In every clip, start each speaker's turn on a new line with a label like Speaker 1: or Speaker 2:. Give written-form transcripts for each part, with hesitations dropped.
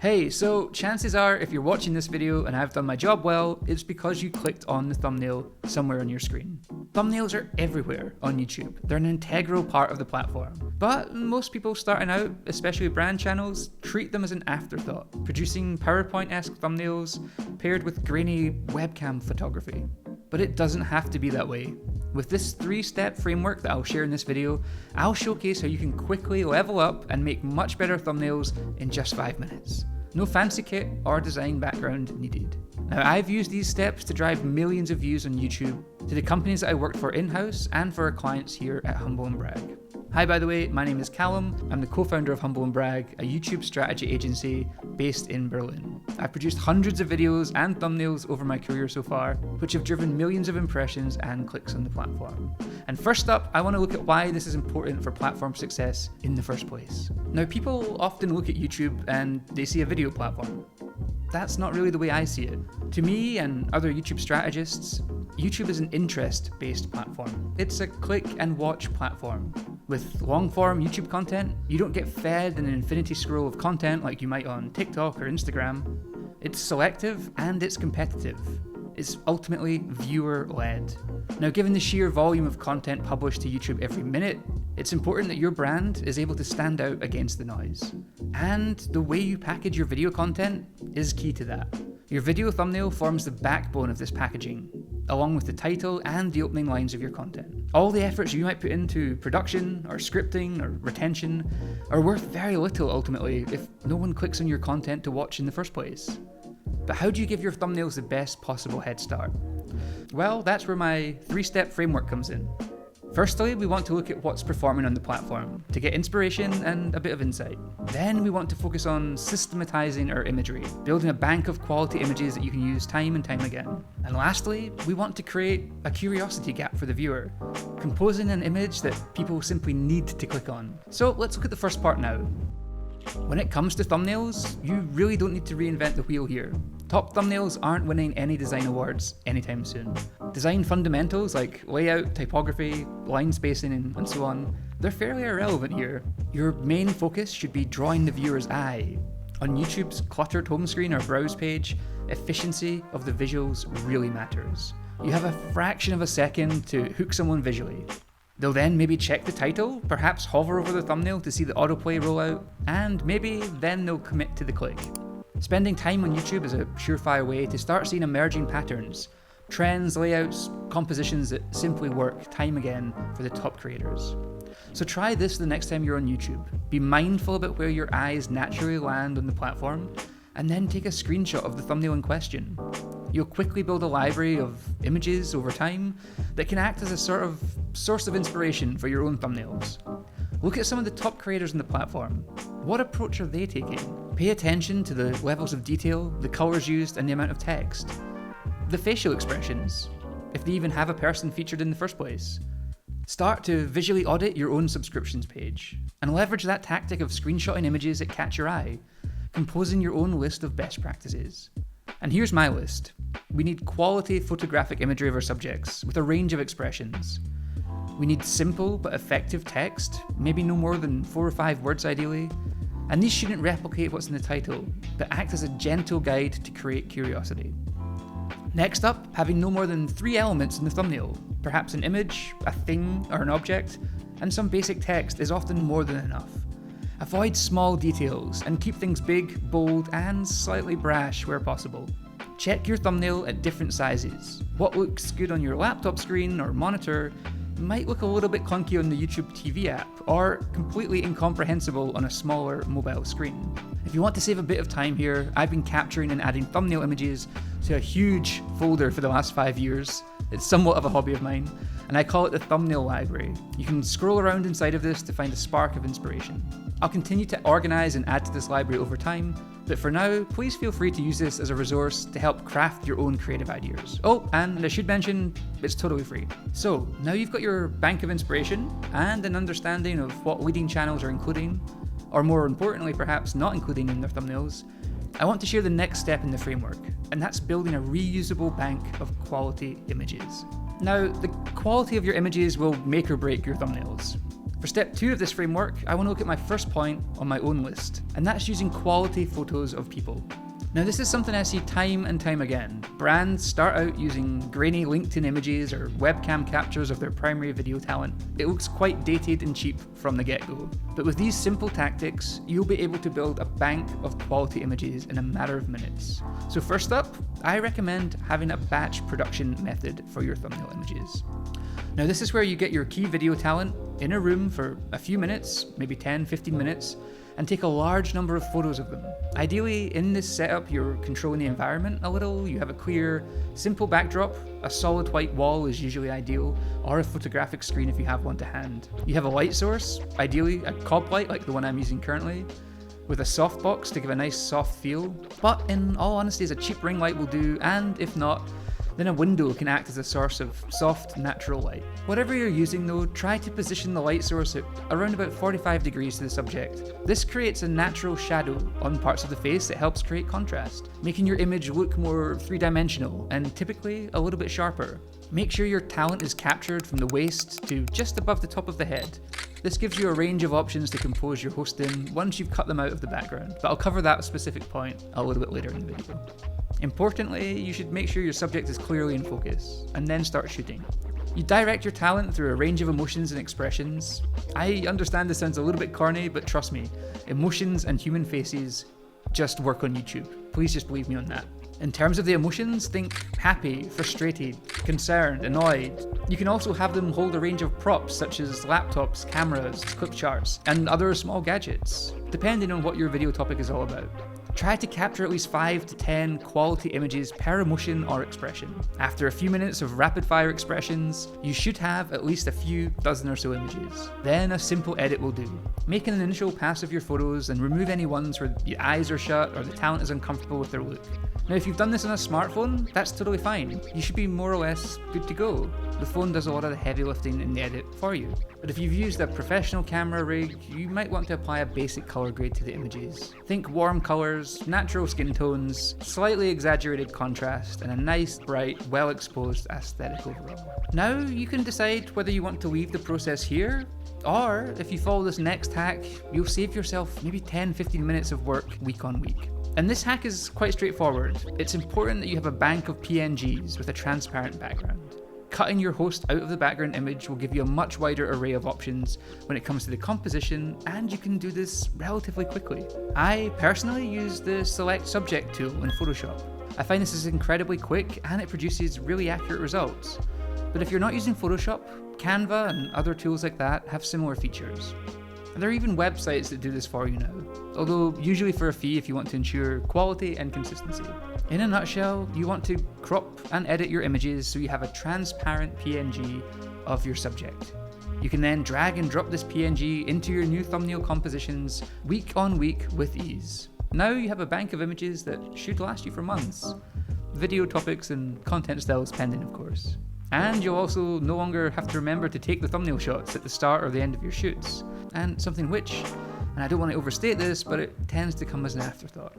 Speaker 1: Hey, so chances are if you're watching this video and I've done my job well, it's because you clicked on the thumbnail somewhere on your screen. Thumbnails are everywhere on YouTube. They're an integral part of the platform. But most people starting out, especially brand channels, treat them as an afterthought, producing PowerPoint-esque thumbnails paired with grainy webcam photography. But it doesn't have to be that way. With this 3-step framework that I'll share in this video, I'll showcase how you can quickly level up and make much better thumbnails in just 5 minutes. No fancy kit or design background needed. Now, I've used these steps to drive millions of views on YouTube to the companies that I worked for in-house and for our clients here at Humble&Brag. Hi, by the way, my name is Callum. I'm the co-founder of Humble&Brag, a YouTube strategy agency based in Berlin. I've produced hundreds of videos and thumbnails over my career so far, which have driven millions of impressions and clicks on the platform. And first up, I want to look at why this is important for platform success in the first place. Now, people often look at YouTube and they see a video platform. That's not really the way I see it. To me and other YouTube strategists, YouTube is an interest-based platform. It's a click and watch platform. With long-form YouTube content, you don't get fed an infinity scroll of content like you might on TikTok or Instagram. It's selective and it's competitive. It's ultimately viewer-led. Now, given the sheer volume of content published to YouTube every minute, it's important that your brand is able to stand out against the noise. And the way you package your video content is key to that. Your video thumbnail forms the backbone of this packaging, along with the title and the opening lines of your content. All the efforts you might put into production or scripting or retention are worth very little ultimately if no one clicks on your content to watch in the first place. But how do you give your thumbnails the best possible head start? Well, that's where my 3-step framework comes in. Firstly, we want to look at what's performing on the platform to get inspiration and a bit of insight. Then we want to focus on systematizing our imagery, building a bank of quality images that you can use time and time again. And lastly, we want to create a curiosity gap for the viewer, composing an image that people simply need to click on. So let's look at the first part now. When it comes to thumbnails, you really don't need to reinvent the wheel here. Top thumbnails aren't winning any design awards anytime soon. Design fundamentals like layout, typography, line spacing, and so on, they're fairly irrelevant here. Your main focus should be drawing the viewer's eye. On YouTube's cluttered home screen or browse page, efficiency of the visuals really matters. You have a fraction of a second to hook someone visually. They'll then maybe check the title, perhaps hover over the thumbnail to see the autoplay roll out, and maybe then they'll commit to the click. Spending time on YouTube is a surefire way to start seeing emerging patterns, trends, layouts, compositions that simply work time again for the top creators. So try this the next time you're on YouTube. Be mindful about where your eyes naturally land on the platform, and then take a screenshot of the thumbnail in question. You'll quickly build a library of images over time that can act as a sort of source of inspiration for your own thumbnails. Look at some of the top creators on the platform. What approach are they taking? Pay attention to the levels of detail, the colors used, and the amount of text. The facial expressions, if they even have a person featured in the first place. Start to visually audit your own subscriptions page, and leverage that tactic of screenshotting images that catch your eye, composing your own list of best practices. And here's my list. We need quality photographic imagery of our subjects, with a range of expressions. We need simple but effective text, maybe no more than 4 or 5 words ideally. And these shouldn't replicate what's in the title, but act as a gentle guide to create curiosity. Next up, having no more than 3 elements in the thumbnail, perhaps an image, a thing, or an object, and some basic text is often more than enough. Avoid small details and keep things big, bold, and slightly brash where possible. Check your thumbnail at different sizes. What looks good on your laptop screen or monitor might look a little bit clunky on the YouTube TV app, or completely incomprehensible on a smaller mobile screen. If you want to save a bit of time here, I've been capturing and adding thumbnail images to a huge folder for the last 5 years. It's somewhat of a hobby of mine, and I call it the thumbnail library. You can scroll around inside of this to find a spark of inspiration. I'll continue to organize and add to this library over time, but for now, please feel free to use this as a resource to help craft your own creative ideas. Oh, and I should mention, it's totally free. So, now you've got your bank of inspiration and an understanding of what leading channels are including, or more importantly perhaps not including in their thumbnails, I want to share the next step in the framework, and that's building a reusable bank of quality images. Now, the quality of your images will make or break your thumbnails. For For step 2 of this framework, I want to look at my first point on my own list, and that's using quality photos of people. Now this is something I see time and time again. Brands start out using grainy LinkedIn images or webcam captures of their primary video talent. It looks quite dated and cheap from the get-go. But with these simple tactics, you'll be able to build a bank of quality images in a matter of minutes. So first up, I recommend having a batch production method for your thumbnail images. Now this is where you get your key video talent in a room for a few minutes, maybe 10-15 minutes, and take a large number of photos of them. Ideally, in this setup, you're controlling the environment a little, you have a clear, simple backdrop, a solid white wall is usually ideal, or a photographic screen if you have one to hand. You have a light source, ideally a cob light like the one I'm using currently, with a softbox to give a nice soft feel, but in all honesty, a cheap ring light will do, and if not, then a window can act as a source of soft, natural light. Whatever you're using though, try to position the light source at around about 45 degrees to the subject. This creates a natural shadow on parts of the face that helps create contrast, making your image look more three-dimensional and typically a little bit sharper. Make sure your talent is captured from the waist to just above the top of the head. This gives you a range of options to compose your host in once you've cut them out of the background, but I'll cover that specific point a little bit later in the video. Importantly, you should make sure your subject is clearly in focus, and then start shooting. You direct your talent through a range of emotions and expressions. I understand this sounds a little bit corny, but trust me, emotions and human faces just work on YouTube. Please just believe me on that. In terms of the emotions, think happy, frustrated, concerned, annoyed. You can also have them hold a range of props such as laptops, cameras, clip charts, and other small gadgets, depending on what your video topic is all about. Try to capture at least 5 to 10 quality images per emotion or expression. After a few minutes of rapid-fire expressions, you should have at least a few dozen or so images. Then a simple edit will do. Make an initial pass of your photos and remove any ones where your eyes are shut or the talent is uncomfortable with their look. Now if you've done this on a smartphone, that's totally fine. You should be more or less good to go. The phone does a lot of the heavy lifting in the edit for you. But if you've used a professional camera rig, you might want to apply a basic color grade to the images. Think warm colors, natural skin tones, slightly exaggerated contrast, and a nice, bright, well-exposed aesthetic overall. Now you can decide whether you want to leave the process here, or if you follow this next hack, you'll save yourself maybe 10-15 minutes of work week on week. And this hack is quite straightforward. It's important that you have a bank of PNGs with a transparent background. Cutting your host out of the background image will give you a much wider array of options when it comes to the composition, and you can do this relatively quickly. I personally use the Select Subject tool in Photoshop. I find this is incredibly quick and it produces really accurate results. But if you're not using Photoshop, Canva and other tools like that have similar features. There are even websites that do this for you now, although usually for a fee if you want to ensure quality and consistency. In a nutshell, you want to crop and edit your images so you have a transparent PNG of your subject. You can then drag and drop this PNG into your new thumbnail compositions week on week with ease. Now you have a bank of images that should last you for months. Video topics and content styles pending, of course. And you'll also no longer have to remember to take the thumbnail shots at the start or the end of your shoots. And something which, and I don't want to overstate this, but it tends to come as an afterthought.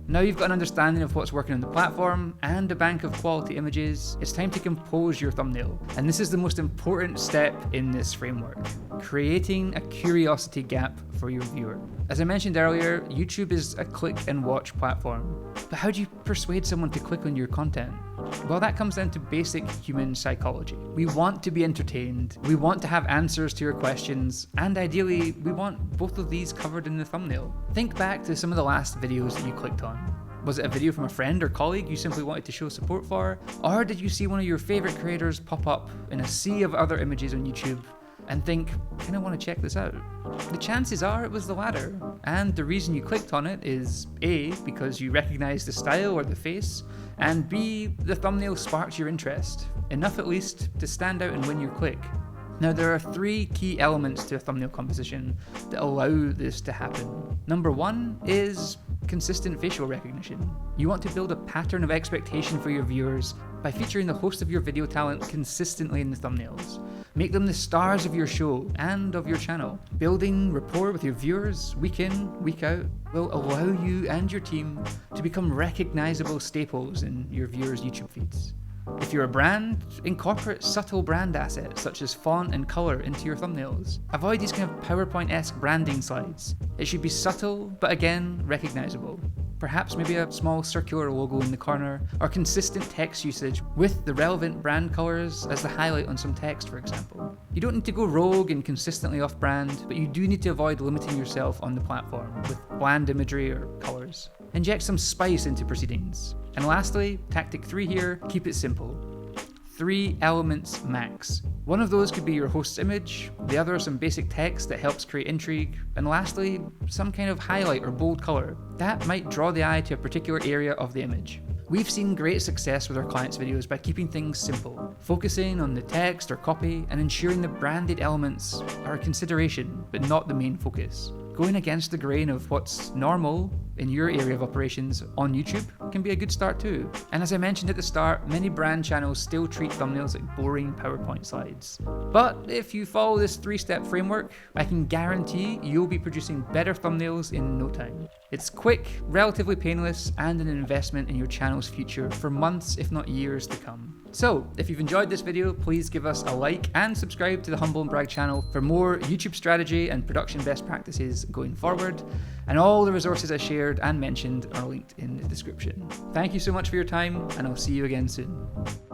Speaker 1: Now you've got an understanding of what's working on the platform and a bank of quality images, it's time to compose your thumbnail. And this is the most important step in this framework, creating a curiosity gap for your viewer. As I mentioned earlier, YouTube is a click and watch platform. But how do you persuade someone to click on your content? Well, that comes down to basic human psychology. We want to be entertained, we want to have answers to your questions, and ideally, we want both of these covered in the thumbnail. Think back to some of the last videos that you clicked on. Was it a video from a friend or colleague you simply wanted to show support for? Or did you see one of your favorite creators pop up in a sea of other images on YouTube and think, I kind of want to check this out? The chances are it was the latter. And the reason you clicked on it is A, because you recognize the style or the face, and B, the thumbnail sparked your interest, enough at least to stand out and win your click. Now there are 3 key elements to a thumbnail composition that allow this to happen. Number 1 is consistent facial recognition. You want to build a pattern of expectation for your viewers by featuring the host of your video talent consistently in the thumbnails. Make them the stars of your show and of your channel. Building rapport with your viewers week in, week out will allow you and your team to become recognizable staples in your viewers' YouTube feeds. If you're a brand, incorporate subtle brand assets such as font and color into your thumbnails. Avoid these kind of PowerPoint-esque branding slides. It should be subtle, but again, recognizable. Perhaps maybe a small circular logo in the corner, or consistent text usage with the relevant brand colors as the highlight on some text, for example. You don't need to go rogue and consistently off-brand, but you do need to avoid limiting yourself on the platform with bland imagery or colors. Inject some spice into proceedings. And lastly, tactic 3 here, keep it simple. 3 elements max. One of those could be your host's image, the other some basic text that helps create intrigue, and lastly, some kind of highlight or bold color. That might draw the eye to a particular area of the image. We've seen great success with our clients' videos by keeping things simple, focusing on the text or copy and ensuring the branded elements are a consideration, but not the main focus. Going against the grain of what's normal in your area of operations on YouTube can be a good start too. And as I mentioned at the start, many brand channels still treat thumbnails like boring PowerPoint slides. But if you follow this 3-step framework, I can guarantee you'll be producing better thumbnails in no time. It's quick, relatively painless, and an investment in your channel's future for months, if not years to come. So, if you've enjoyed this video, please give us a like and subscribe to the Humble&Brag channel for more YouTube strategy and production best practices going forward. And all the resources I shared and mentioned are linked in the description. Thank you so much for your time, and I'll see you again soon.